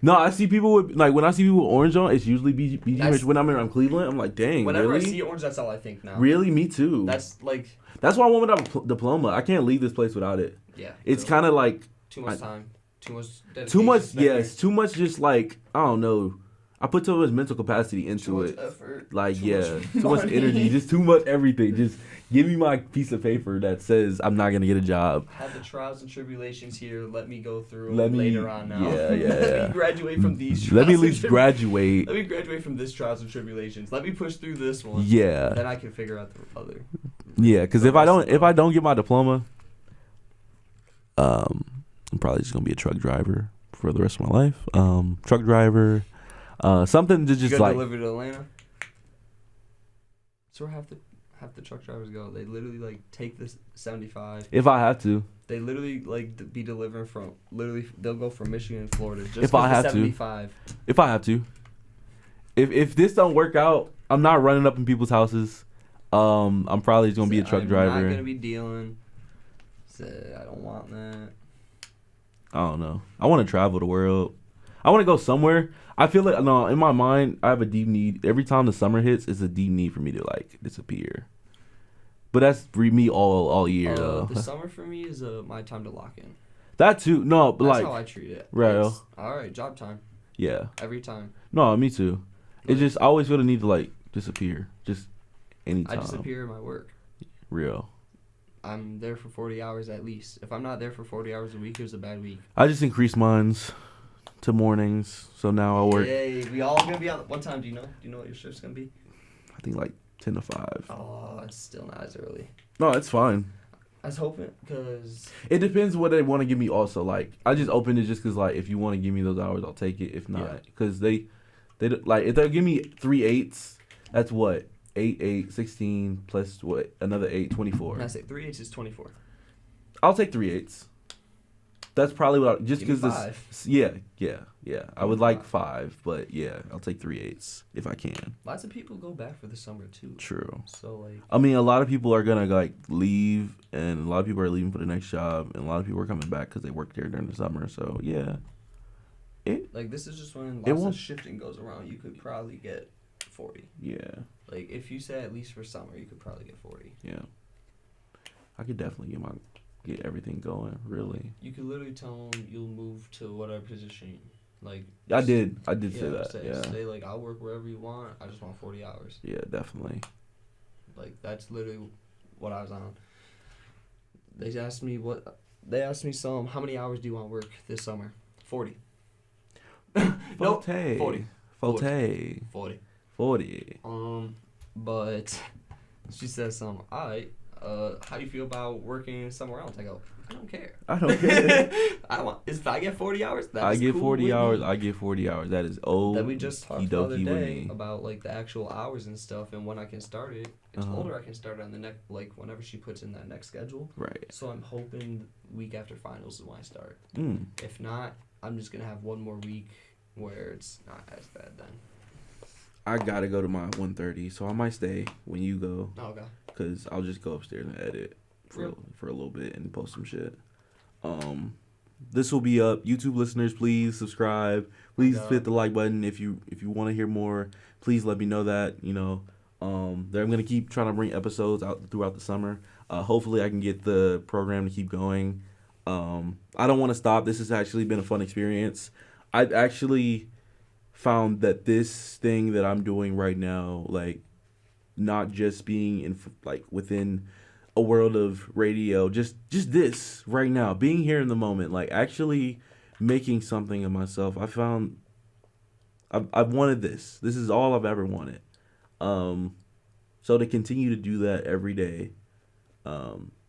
No, I see people with, like, when I see people with orange on, it's usually BG. That's- When I'm around Cleveland, I'm like, dang, Whenever really? I see orange, that's all I think now. Really? Me too. That's like, That's why I want to have a diploma. I can't leave this place without it. yeah. It's kind of like too much time, too much dedication. too much. spent Yes, too much. Just like, I don't know. I put too much mental capacity there. into Too much it. effort. Like, too yeah, much too much money. energy. Just too much everything. Just give me my piece of paper that says I'm not gonna get a job. I had the trials and tribulations here. Let me go through Let them me- later on now. yeah, yeah. Let me graduate from these. Trials Let me at and least graduate. Let me graduate from this trials and tribulations. Let me push through this one. Yeah, Then I can figure out the other. yeah. Because the if I rest of don't get my diploma, I'm probably just gonna be a truck driver for the rest of my life. Truck driver, something to You just gotta like. deliver to Atlanta. So where half the truck drivers go. They literally like take this 75. If I have to, They literally like be delivering from they'll go from Michigan and Florida just If I have to. 75. if I have to, if this don't work out, I'm not running up in people's houses. I'm probably just gonna be a truck driver. I'm not gonna be dealing. Said I don't want that. I don't know. I want to travel the world. I want to go somewhere. I feel like, no, in my mind, I have a deep need. Every time the summer hits, it's a deep need for me to like disappear. But that's for me all year though. The summer for me is my time to lock in. That too. No, but That's like, how I treat it. right. It's, all right, job time yeah. every time. No, me too. It's just I always feel the need to like disappear, just anytime. I disappear in my work. Real. I'm there for 40 hours at least. If I'm not there for 40 hours a week, it was a bad week. I just increased mines to mornings, so now I work. Yay, we all gonna be on. What time do you know? Do you know what your shift's gonna be? I think like 10 to 5. Oh, it's still not as early. No, it's fine. I was hoping because It depends what they want to give me also. Like, I just opened it just because, like, if you want to give me those hours, I'll take it. If not, because they like, if they give me 3 8s, that's what? 8, 16 plus what? Another 8, 24. Can I say 3 8s is 24? I'll take 3 8s. That's probably what just Give me because five. Yeah. I would like 5, but yeah, I'll take 3 8s if I can. Lots of people go back for the summer too. True. So like, I mean, a lot of people are gonna like leave, and a lot of people are leaving for the next job, and a lot of people are coming back because they worked there during the summer. So yeah, like this is just when it lots won't- of shifting goes around. You could probably get 40. yeah, Like if you say at least for summer, you could probably get 40. yeah. I could definitely get everything going. Really, You could literally tell them you'll move to whatever position. Like I did say yeah, that. say, say like I'll work wherever you want. I just want 40 hours. Yeah, definitely. Like that's literally what I was on. They asked me how many hours do you want to work this summer? 40. Nope, 40. 40. 40. But she says something. Alright. How do you feel about working somewhere else? I go, I don't care. If I get 40 hours, that's I get cool 40 with hours. me. I get 40 hours. That is old. That we just talked the other with day me. about like the actual hours and stuff and when I can start it. I told her I can start on the next, like whenever she puts in that next schedule. Right. So I'm hoping week after finals is when I start. Mm. If not, I'm just gonna have one more week where it's not as bad then. I gotta go to my 1:30, so I might stay when you go. Oh, okay. Cause I'll just go upstairs and edit for a little bit and post some shit. This will be up. YouTube listeners, please subscribe. Please hit the like button if you want to hear more. Please let me know that. You know, I'm gonna keep trying to bring episodes out throughout the summer. Hopefully, I can get the program to keep going. I don't want to stop. This has actually been a fun experience. I've actually found that this thing that I'm doing right now, like, not just being in like within a world of radio, just this right now, being here in the moment, like actually making something of myself. I found I've wanted this. This is all I've ever wanted. So to continue to do that every day,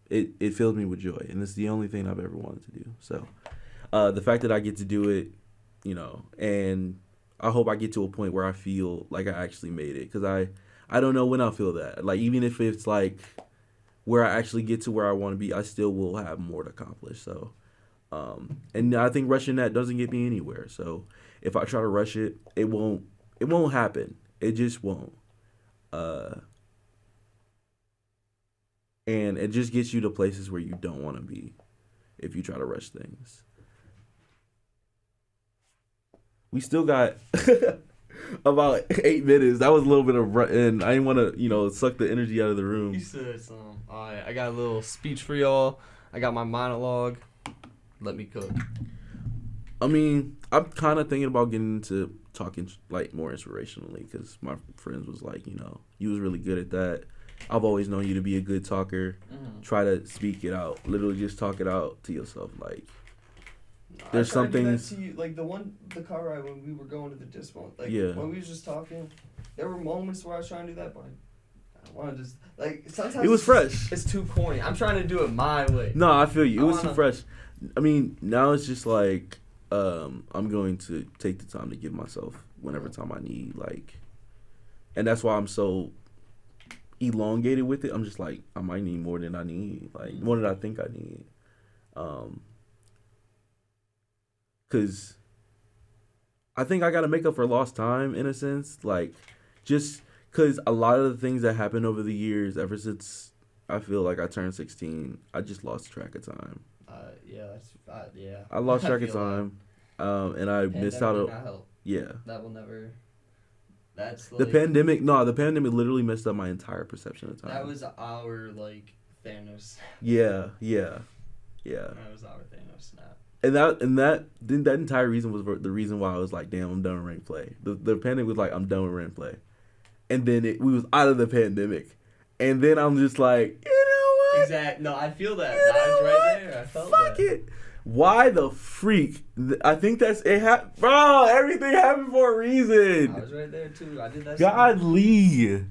it fills me with joy, and it's the only thing I've ever wanted to do. So the fact that I get to do it, you know, and I hope I get to a point where I feel like I actually made it, because I don't know when I'll feel that. Like, even if it's like where I actually get to where I want to be, I still will have more to accomplish. So, and I think rushing that doesn't get me anywhere. So if I try to rush it, it won't happen. It just won't. And it just gets you to places where you don't want to be if you try to rush things. We still got about 8 minutes. That was a little bit of and I didn't want to, suck the energy out of the room. You said something. Alright, I got a little speech for y'all. I got my monologue. Let me cook. I mean, I'm kind of thinking about getting into talking like more inspirationally, because my friends was like, you was really good at that. I've always known you to be a good talker. Mm-hmm. Try to speak it out. Literally just talk it out to yourself. Like, there's some things. Like the car ride when we were going to the dispo. Like, yeah. When we was just talking, there were moments where I was trying to do that, but I don't want to just, like, sometimes it was fresh. It's too corny. I'm trying to do it my way. No, I feel you. It was too fresh. I mean, now it's just like, I'm going to take the time to give myself whenever time I need, like, and that's why I'm so elongated with it. I'm just like, I might need more than I need, like more than I think I need, because I think I got to make up for lost time in a sense, like, just because a lot of the things that happened over the years, ever since I feel like I turned 16, I just lost track of time. I lost track of time, and I missed out on. Yeah. That will never. That's like, the pandemic. No, the pandemic literally messed up my entire perception of time. That was our like Thanos. Yeah. That was our Thanos snap. And that entire reason was the reason why I was like, damn, I'm done with ranked play. The pandemic was like, I'm done with ranked play, and then we was out of the pandemic, and then I'm just like, you know what? Exactly. No, I feel that. I was right there. I felt Fuck that. it. Why the freak? I think that's it. Bro, everything happened for a reason. I was right there too. I did that. Godly.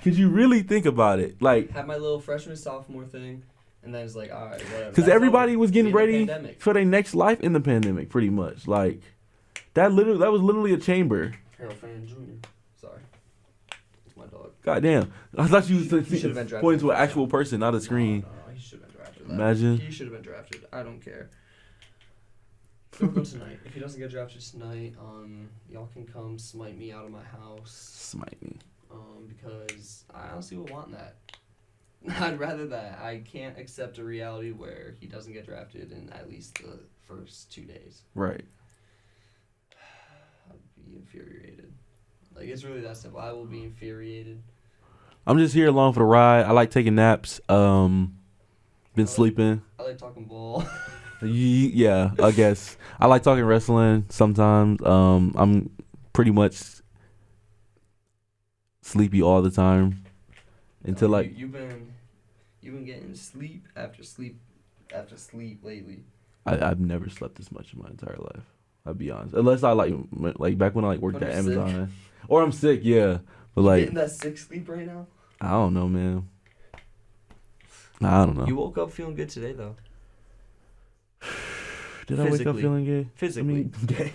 Because you really think about it. Like, Had my little freshman, sophomore thing, and then it's like, all right, whatever. because That's everybody how was getting in the ready pandemic. for their next life in the pandemic, pretty much. Like, that was literally a chamber. Harold Fan Jr. Sorry. It's my dog. Goddamn. I thought you He should've been was drafted pointing to an first actual person, not a screen. No, he should have been drafted. Imagine. He should have been drafted. I don't care. Don't go tonight. If he doesn't get drafted tonight, y'all can come smite me out of my house. Smite me. Because I honestly would want that. I'd rather that. I can't accept a reality where he doesn't get drafted in at least the first 2 days. Right. I'd be infuriated. Like, it's really that simple. I will be infuriated. I'm just here along for the ride. I like taking naps. Been sleeping. I like talking ball. Yeah, I guess. I like talking wrestling sometimes. I'm pretty much sleepy all the time until like you've been getting sleep after sleep after sleep lately. I've never slept this much in my entire life. I'll be honest, unless I like back when I worked at Amazon, or I'm sick. Yeah, but You like getting that sick sleep right now? I don't know, man. I don't know. You woke up feeling good today, though. Did I wake up feeling gay? Physically. I mean, gay.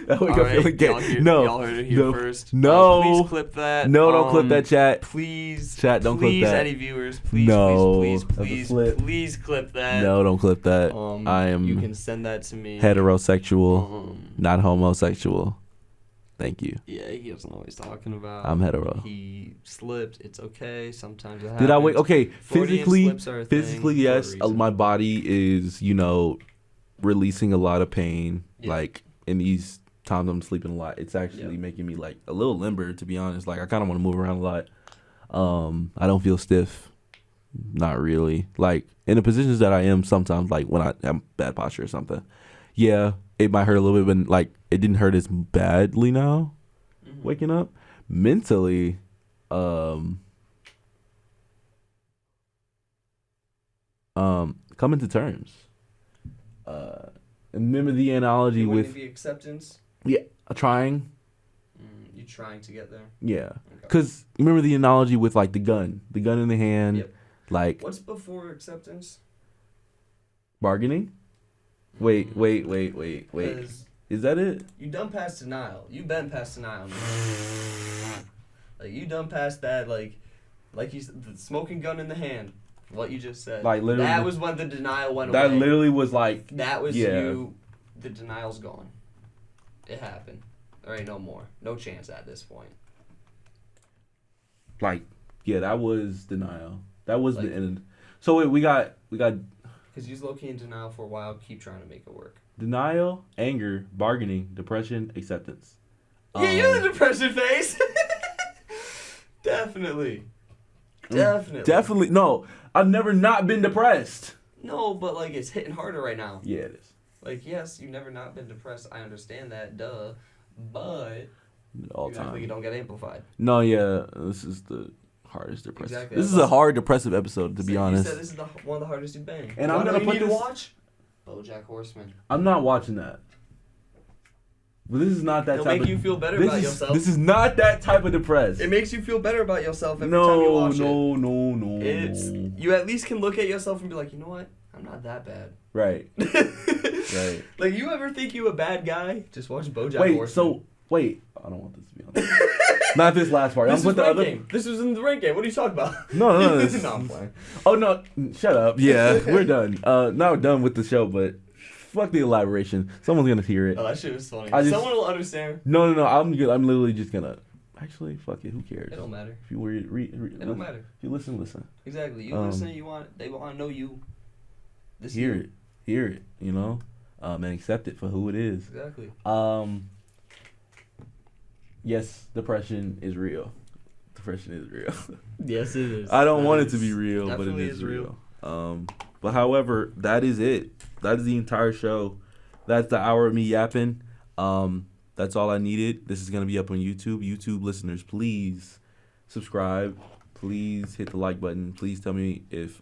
I wake up feeling gay. Y'all heard it here first. No. Please clip that. No, don't clip that, chat. Please. Chat, don't clip that. Any viewers, please, No, please, that's a please, flip. please clip that. No, don't clip that. I am You can send that to me. heterosexual, not homosexual. Thank you. Yeah, he doesn't know what he's talking about. I'm hetero. He slipped. It's okay. Sometimes it happens. Did I wake? Okay, Freudian slips are a physically, thing for a yes. reason. My body is, releasing a lot of pain. Yeah. Like in these times I'm sleeping a lot. It's actually making me like a little limber, to be honest. Like I kind of want to move around a lot. I don't feel stiff. Not really. Like in the positions that I am sometimes, like when I have bad posture or something. Yeah, it might hurt a little bit, but like it didn't hurt as badly now. Mhm. Waking up mentally, coming to terms. Remember the analogy with the acceptance. trying. You trying to get there. Yeah, Okay. because remember the analogy with like the gun in the hand, Yep. like What's before acceptance? bargaining. Wait. 'Cause Is that it? you done past denial. You been past denial. Like you done past that. Like you said, the smoking gun in the hand. What you just said. Like, literally- That was when the denial went That away. literally was like, That was yeah. you. The denial's gone. It happened. There ain't no more. No chance at this point. yeah, that was denial. That was Like- the end. So wait, we got Because you was low-key in denial for a while. Keep trying to make it work. denial, anger, bargaining, depression, acceptance. Yeah, you're the depression phase. Definitely. Definitely. No, I've never not been depressed. No, but like it's hitting harder right now. Yeah, it is. Like yes, you've never not been depressed. I understand that, duh. But All you act like you time. don't get amplified. No, yeah, this is the hardest depressive. Exactly, This that's is a awesome. hard depressive episode, to be honest. You said this is one of the hardest you've been. And You I'm know gonna what put you need this- to watch BoJack Horseman. I'm not watching that. But this is not that It'll type make of. you feel better this about is, yourself. This is not that type of depressed. It makes you feel better about yourself every time you watch it. No. It's you at least can look at yourself and be like, you know what? I'm not that bad. Right. Right. Like you ever think you a bad guy? Just watch BoJack Wait. Horseman. So wait. I don't want this to be on. Not this last part. This I'm is put the rank other. game. This was in the rank game. What are you talking about? No. This, No, I'm playing. Oh no! Shut up. Yeah, we're done. Now we're done with the show, but fuck the elaboration. Someone's gonna hear it. Oh, that shit was funny. Someone will understand. No. I'm good. I'm literally just gonna. Actually, fuck it. Who cares? It don't matter. If you read, It don't matter. If you listen. Exactly. You listen. They want to know you. This Hear you. it. Hear it. And accept it for who it is. Exactly. Yes, depression is real. Depression is real. Yes, it is. I don't want it to be real, but it definitely is is real. But however, that is it. That is the entire show. That's the hour of me yapping. That's all I needed. This is gonna be up on YouTube. YouTube listeners, please subscribe. Please hit the like button. Please tell me if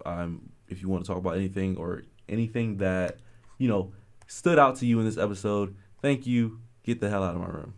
you want to talk about anything or anything that stood out to you in this episode. Thank you. Get the hell out of my room.